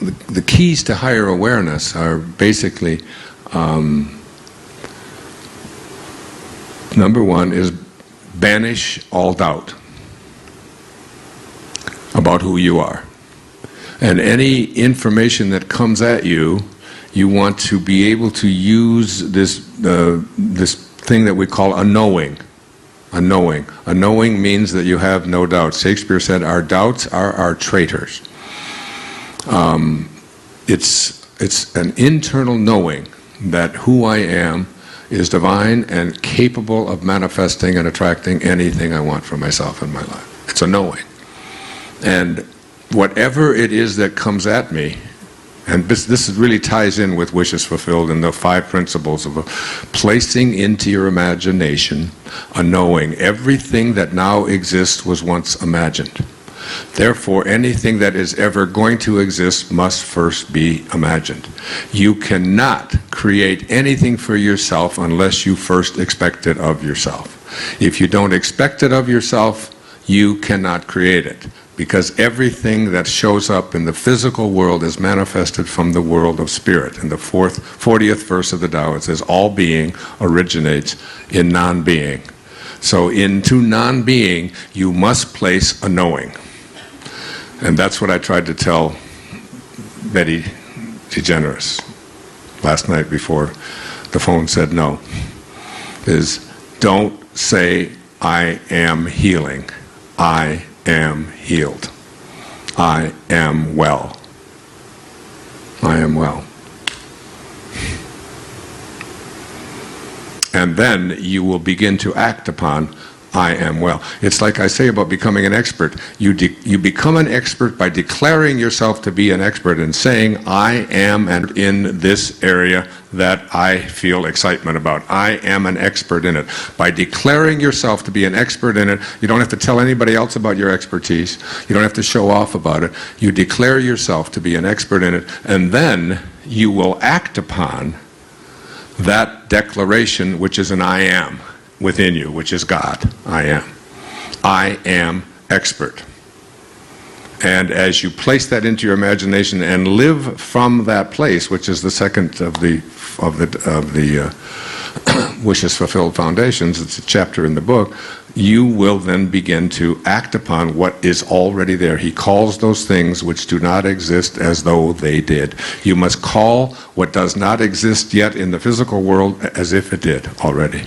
the keys to higher awareness are basically, number one is banish all doubt about who you are. And any information that comes at you, you want to be able to use this thing that we call a knowing. A knowing. A knowing means that you have no doubts. Shakespeare said, "Our doubts are our traitors." It's an internal knowing that who I am is divine and capable of manifesting and attracting anything I want for myself in my life. It's a knowing. And whatever it is that comes at me, and this really ties in with wishes fulfilled and the 5 principles of placing into your imagination a knowing. Everything that now exists was once imagined. Therefore, anything that is ever going to exist must first be imagined. You cannot create anything for yourself unless you first expect it of yourself. If you don't expect it of yourself, you cannot create it. Because everything that shows up in the physical world is manifested from the world of spirit. In the 40th verse of the Tao, it says, all being originates in non-being. So into non-being, you must place a knowing. And that's what I tried to tell Betty DeGeneres last night before the phone said no, is don't say, I am healing. I am healed. I am well. I am well. And then you will begin to act upon I am well. It's like I say about becoming an expert. You become an expert by declaring yourself to be an expert and saying, I am and in this area that I feel excitement about. I am an expert in it. By declaring yourself to be an expert in it, you don't have to tell anybody else about your expertise. You don't have to show off about it. You declare yourself to be an expert in it, and then you will act upon that declaration, which is an I am within you, which is God. I am. I am expert. And as you place that into your imagination and live from that place, which is the second of the Wishes Fulfilled Foundations, it's a chapter in the book, you will then begin to act upon what is already there. He calls those things which do not exist as though they did. You must call what does not exist yet in the physical world as if it did already.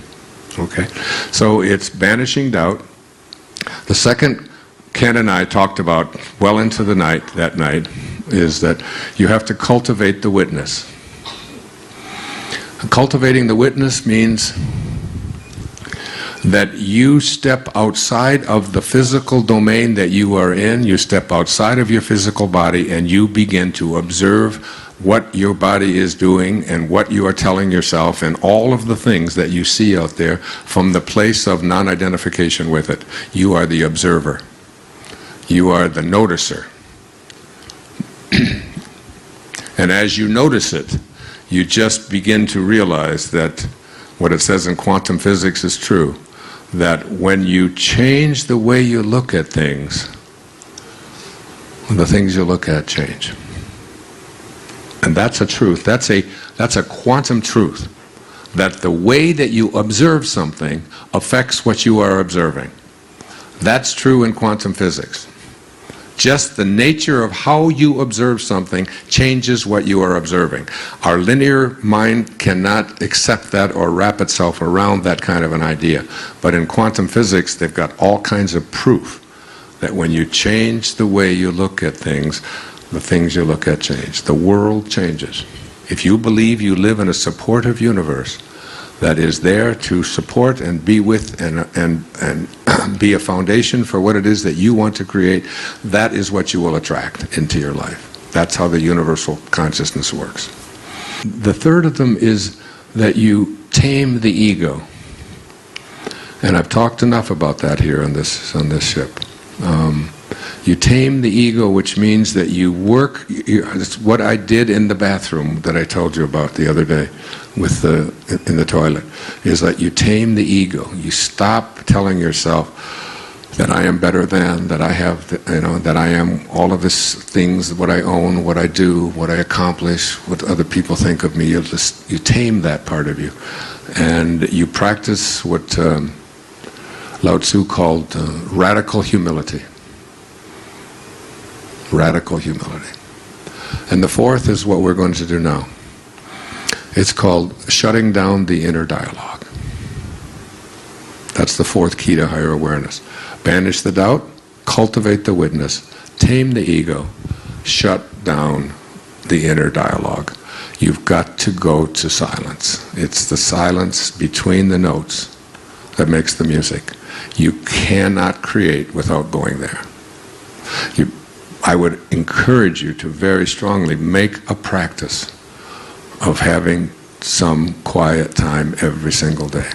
Okay, so it's banishing doubt. The second Ken and I talked about well into the night, that night, is that you have to cultivate the witness. Cultivating the witness means that you step outside of the physical domain that you are in, you step outside of your physical body, and you begin to observe what your body is doing and what you are telling yourself and all of the things that you see out there from the place of non-identification with it. You are the observer. You are the noticer. And as you notice it, you just begin to realize that what it says in quantum physics is true, that when you change the way you look at things, the things you look at change. And that's a truth. That's a quantum truth. That the way that you observe something affects what you are observing. That's true in quantum physics. Just the nature of how you observe something changes what you are observing. Our linear mind cannot accept that or wrap itself around that kind of an idea. But in quantum physics, they've got all kinds of proof that when you change the way you look at things, the things you look at change. The world changes. If you believe you live in a supportive universe that is there to support and be with and be a foundation for what it is that you want to create, that is what you will attract into your life. That's how the universal consciousness works. The third of them is that you tame the ego. And I've talked enough about that here on this ship. You tame the ego, which means that you work. It's what I did in the bathroom that I told you about the other day, in the toilet, is that you tame the ego. You stop telling yourself, that I am better than, that I have, that I am all of these things, what I own, what I do, what I accomplish, what other people think of me. You tame that part of you, and you practice what Lao Tzu called radical humility. Radical humility. And the fourth is what we're going to do now. It's called shutting down the inner dialogue. That's the fourth key to higher awareness. Banish the doubt, cultivate the witness, tame the ego, shut down the inner dialogue. You've got to go to silence. It's the silence between the notes that makes the music. You cannot create without going there. I would encourage you to very strongly make a practice of having some quiet time every single day.